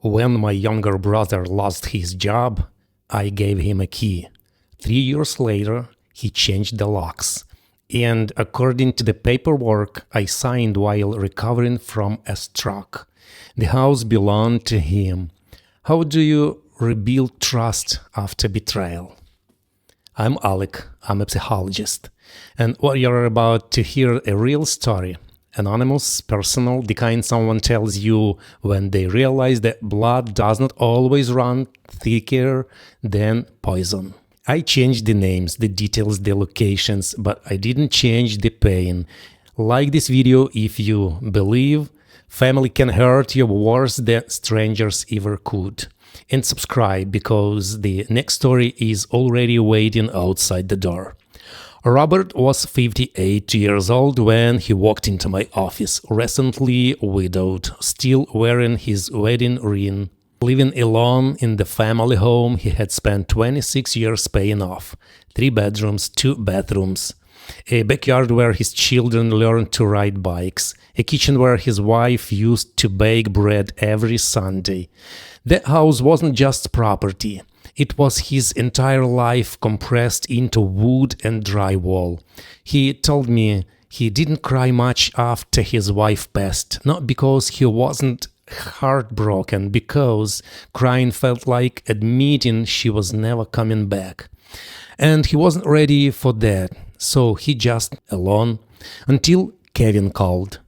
When my younger brother lost his job, I gave him a key. 3 years later, he changed the locks. And according to the paperwork I signed while recovering from a stroke, the house belonged to him. How do you rebuild trust after betrayal? I'm Alec, I'm a psychologist, and what you're about to hear a real story. Anonymous, personal, the kind someone tells you when they realize that blood does not always run thicker than poison. I changed the names, the details, the locations, but I didn't change the pain. Like this video if you believe family can hurt you worse than strangers ever could. And subscribe because the next story is already waiting outside the door. Robert was 58 years old when he walked into my office, recently widowed, still wearing his wedding ring. Living alone in the family home he had spent 26 years paying off. 3 bedrooms, 2 bathrooms. A backyard where his children learned to ride bikes. A kitchen where his wife used to bake bread every Sunday. That house wasn't just property. It was his entire life compressed into wood and drywall. He told me he didn't cry much after his wife passed, not because he wasn't heartbroken, because crying felt like admitting she was never coming back. And he wasn't ready for that, so he just alone, until Kevin called.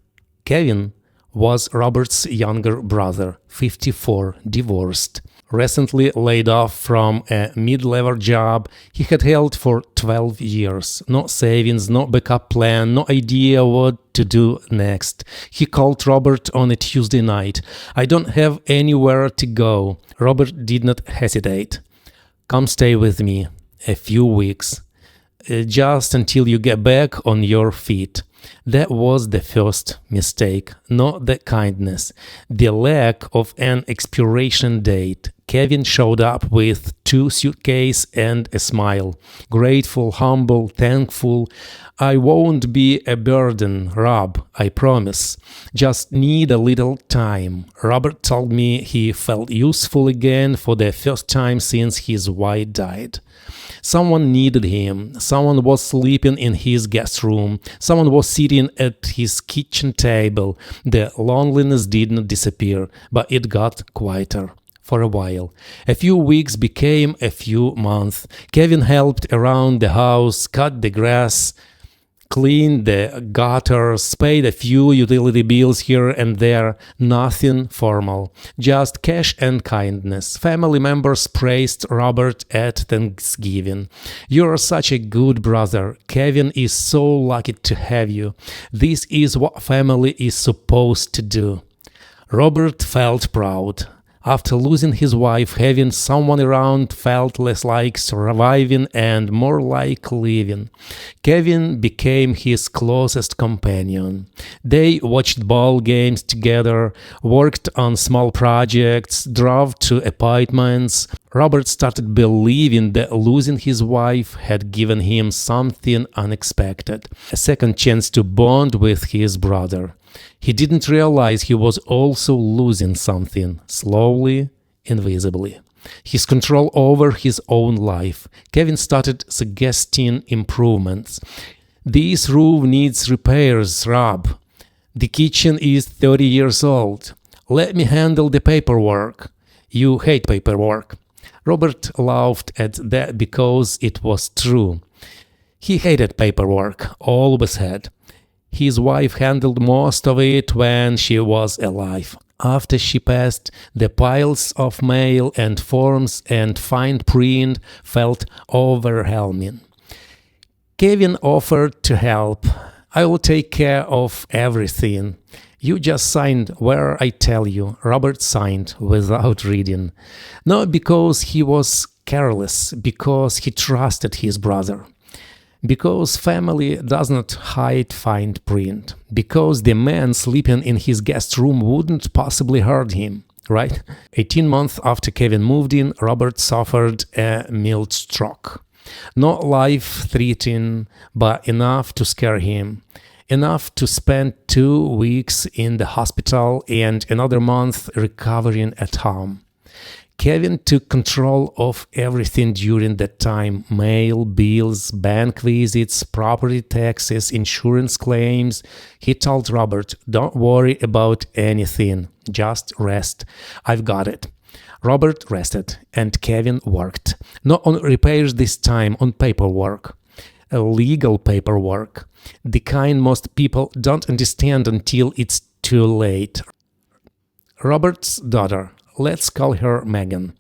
Kevin was Robert's younger brother, 54, divorced, recently laid off from a mid-level job he had held for 12 years. No savings, no backup plan, no idea what to do next. He called Robert on a Tuesday night. "I don't have anywhere to go." Robert did not hesitate. "Come stay with me a few weeks, just until you get back on your feet." That was the first mistake, not the kindness, the lack of an expiration date. Kevin showed up with 2 suitcases and a smile. Grateful, humble, thankful. "I won't be a burden, Rob, I promise. Just need a little time." Robert told me he felt useful again for the first time since his wife died. Someone needed him. Someone was sleeping in his guest room. Someone was sitting at his kitchen table. The loneliness didn't disappear, but it got quieter. For a while. A few weeks became a few months. Kevin helped around the house, cut the grass, cleaned the gutters, paid a few utility bills here and there. Nothing formal, just cash and kindness. Family members praised Robert at Thanksgiving. "You're such a good brother. Kevin is so lucky to have you. This is what family is supposed to do." Robert felt proud. After losing his wife, having someone around felt less like surviving and more like living. Kevin became his closest companion. They watched ball games together, worked on small projects, drove to appointments. Robert started believing that losing his wife had given him something unexpected, a second chance to bond with his brother. He didn't realize he was also losing something, slowly, invisibly. His control over his own life. Kevin started suggesting improvements. "This room needs repairs, Rob. The kitchen is 30 years old. Let me handle the paperwork. You hate paperwork." Robert laughed at that because it was true. He hated paperwork, always had. His wife handled most of it when she was alive. After she passed, the piles of mail and forms and fine print felt overwhelming. Kevin offered to help. "I will take care of everything. You just signed where I tell you." Robert signed without reading. Not because he was careless, because he trusted his brother. Because family does not hide fine print. Because the man sleeping in his guest room wouldn't possibly hurt him, right? 18 months after Kevin moved in, Robert suffered a mild stroke. Not life-threatening, but enough to scare him. enough to spend 2 weeks in the hospital and another month recovering at home. Kevin took control of everything during that time: mail, bills, bank visits, property taxes, insurance claims. He told Robert, "Don't worry about anything, just rest. I've got it." Robert rested, and Kevin worked. Not on repairs this time, on paperwork. Legal paperwork. The kind most people don't understand until it's too late. Robert's daughter, let's call her Megan,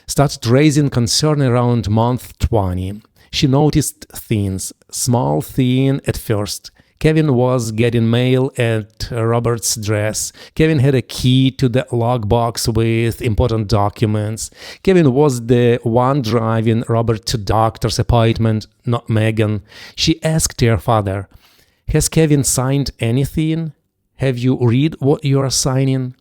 started raising concern around month 20. She noticed things, small thing at first. Kevin was getting mail at Robert's address. Kevin had a key to the lockbox with important documents. Kevin was the one driving Robert to doctor's appointment, not Megan. She asked her father, "Has Kevin signed anything? Have you read what you are signing?"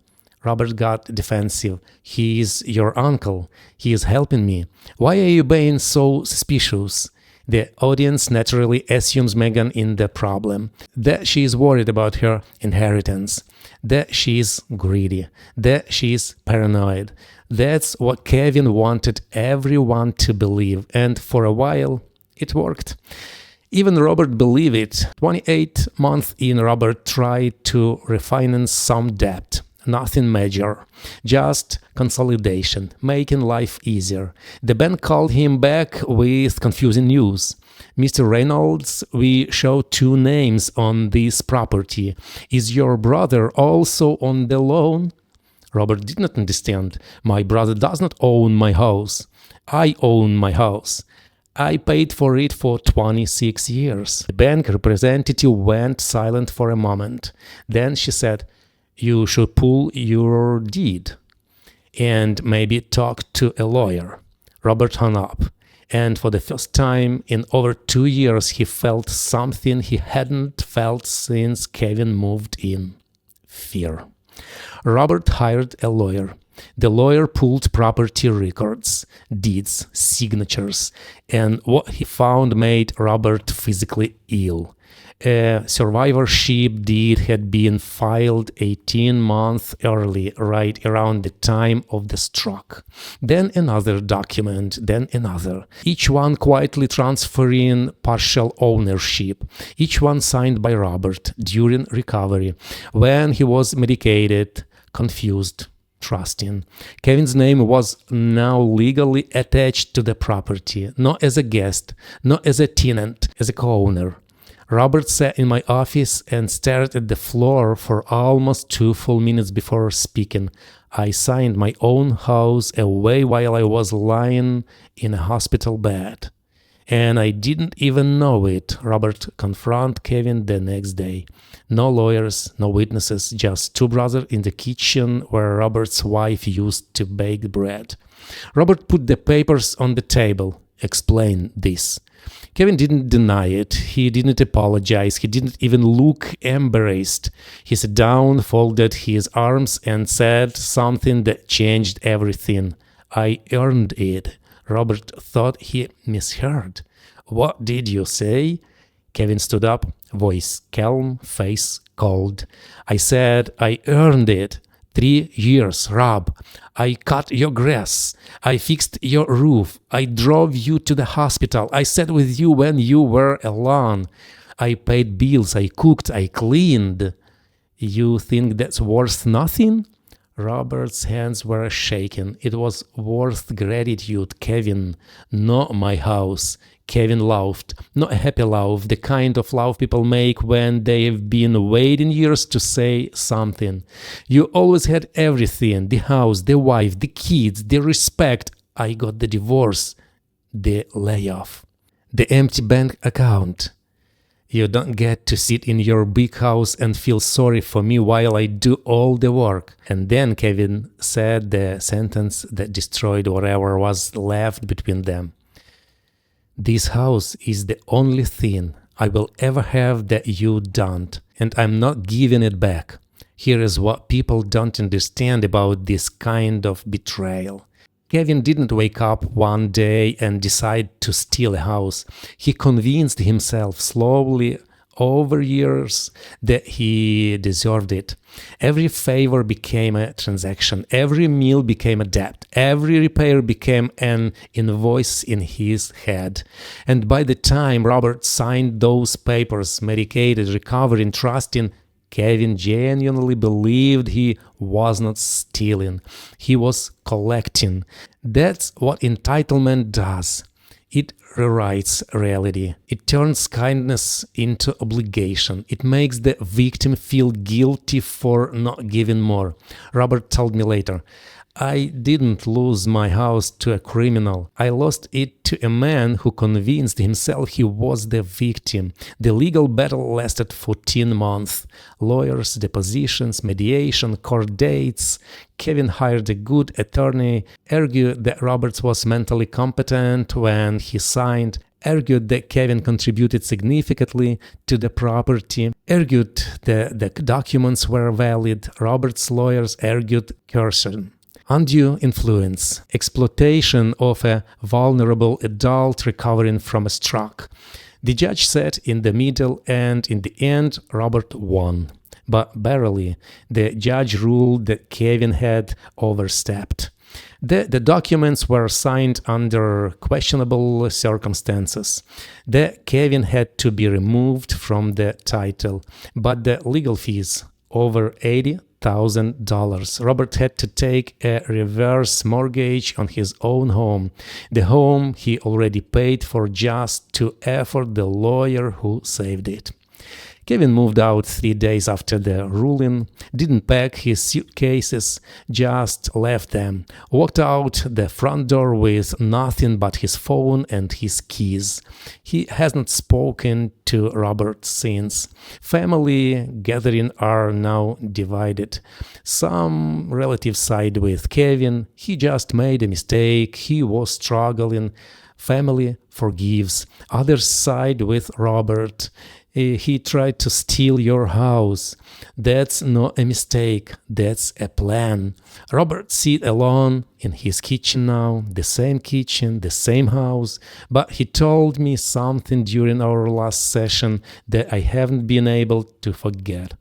Robert got defensive. "He is your uncle. He is helping me. Why are you being so suspicious?" The audience naturally assumes Megan in the problem, that she is worried about her inheritance, that she is greedy, that she is paranoid. That's what Kevin wanted everyone to believe, and for a while it worked. Even Robert believed it. 28 months in, Robert tried to refinance some debt. Nothing major, just consolidation, making life easier. The bank called him back with confusing news. "Mr. Reynolds, we show 2 names on this property. Is your brother also on the loan?" Robert did not understand. "My brother does not own my house. I own my house. I paid for it for 26 years. The bank representative went silent for a moment. Then she said, "You should pull your deed and maybe talk to a lawyer." Robert hung up, and for the first time in over 2 years he felt something he hadn't felt since Kevin moved in: fear. Robert hired a lawyer. The lawyer pulled property records, deeds, signatures, and what he found made Robert physically ill. A survivorship deed had been filed 18 months early, right around the time of the stroke. Then another document, then another. Each one quietly transferring partial ownership. Each one signed by Robert during recovery, when he was medicated, confused, trusting. Kevin's name was now legally attached to the property, not as a guest, not as a tenant, as a co-owner. Robert sat in my office and stared at the floor for almost 2 full minutes before speaking. I signed my own house away while I was lying in a hospital bed. And I didn't even know it. Robert confronted Kevin the next day. No lawyers, no witnesses, just 2 brothers in the kitchen where Robert's wife used to bake bread. Robert put the papers on the table. "Explain this." Kevin didn't deny it. He didn't apologize. He didn't even look embarrassed. He sat down, folded his arms, and said something that changed everything. "I earned it." Robert thought he misheard. "What did you say?" Kevin stood up, voice calm, face cold. "I said I earned it. 3 years, Rob. I cut your grass. I fixed your roof. I drove you to the hospital. I sat with you when you were alone. I paid bills. I cooked. I cleaned. You think that's worth nothing?" Robert's hands were shaking. "It was worth gratitude, Kevin, not my house." Kevin laughed. Not a happy laugh, the kind of laugh people make when they've been waiting years to say something. "You always had everything: the house, the wife, the kids, the respect. I got the divorce, the layoff, the empty bank account. You don't get to sit in your big house and feel sorry for me while I do all the work." And then Kevin said the sentence that destroyed whatever was left between them. "This house is the only thing I will ever have that you don't, and I'm not giving it back." Here is what people don't understand about this kind of betrayal. Kevin didn't wake up one day and decide to steal a house. He convinced himself slowly, over years that he deserved it. Every favor became a transaction. Every meal became a debt. Every repair became an invoice in his head. And by the time Robert signed those papers, medicated, recovering, trusting, Kevin genuinely believed he was not stealing. He was collecting. That's what entitlement does. It rewrites reality. It turns kindness into obligation. It makes the victim feel guilty for not giving more. Robert told me later, I didn't lose my house to a criminal. I lost it to a man who convinced himself he was the victim. The legal battle lasted 14 months. Lawyers, depositions, mediation, court dates. Kevin hired a good attorney, argued that Roberts was mentally competent when he signed, argued that Kevin contributed significantly to the property, argued that the documents were valid. Roberts' lawyers argued coercion. Undue influence, exploitation of a vulnerable adult recovering from a stroke. The judge sat in the middle, and in the end, Robert won. But barely. The judge ruled that Kevin had overstepped. The documents were signed under questionable circumstances. Kevin had to be removed from the title, but the legal fees, over $80,000. Robert had to take a reverse mortgage on his own home, the home he already paid for just to afford the lawyer who saved it. Kevin moved out 3 days after the ruling, didn't pack his suitcases, just left them, walked out the front door with nothing but his phone and his keys. He hasn't spoken to Robert since. Family gatherings are now divided. Some relatives side with Kevin. He just made a mistake. He was struggling. Family forgives. Others side with Robert. He tried to steal your house. That's not a mistake, that's a plan. Robert sits alone in his kitchen now, the same kitchen, the same house, but he told me something during our last session that I haven't been able to forget.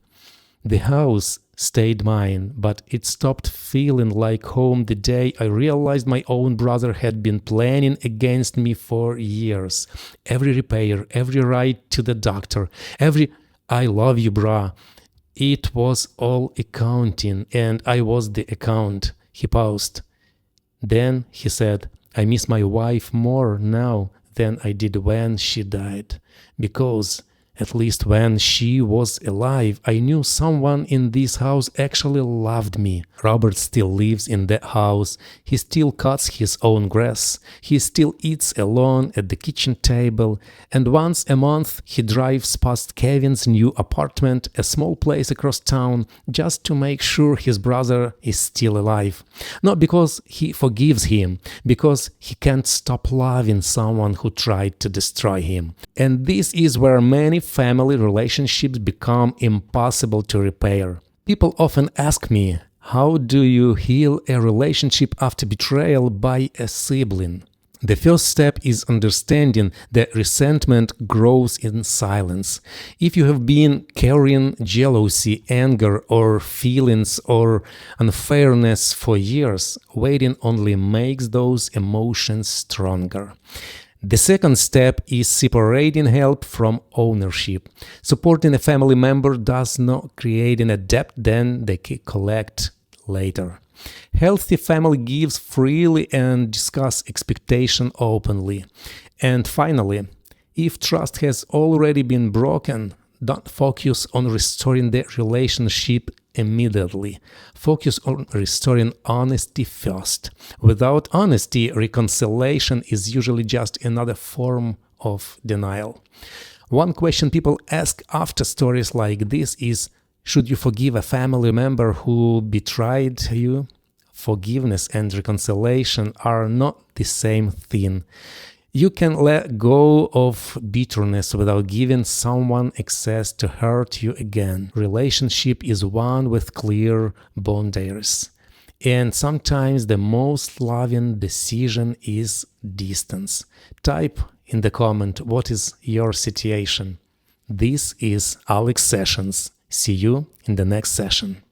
The house stayed mine, but it stopped feeling like home the day I realized my own brother had been planning against me for years. Every repair, every ride to the doctor, every "I love you, brah." It was all accounting, and I was the account. He paused. Then he said, I miss my wife more now than I did when she died, because at least when she was alive, I knew someone in this house actually loved me. Robert still lives in that house. He still cuts his own grass. He still eats alone at the kitchen table. And once a month, he drives past Kevin's new apartment, a small place across town, just to make sure his brother is still alive. Not because he forgives him, because he can't stop loving someone who tried to destroy him. And this is where many family relationships become impossible to repair. People often ask me, how do you heal a relationship after betrayal by a sibling? The first step is understanding that resentment grows in silence. If you have been carrying jealousy, anger, or feelings or unfairness for years, waiting only makes those emotions stronger. The second step is separating help from ownership. Supporting a family member does not create a debt then they collect later. Healthy family gives freely and discuss expectation openly. And finally, if trust has already been broken, don't focus on restoring the relationship immediately. Focus on restoring honesty first. Without honesty, reconciliation is usually just another form of denial. One question people ask after stories like this is, should you forgive a family member who betrayed you? Forgiveness and reconciliation are not the same thing. You can let go of bitterness without giving someone access to hurt you again. Relationship is one with clear boundaries. And sometimes the most loving decision is distance. Type in the comment what is your situation. This is Alec Sessions. See you in the next session.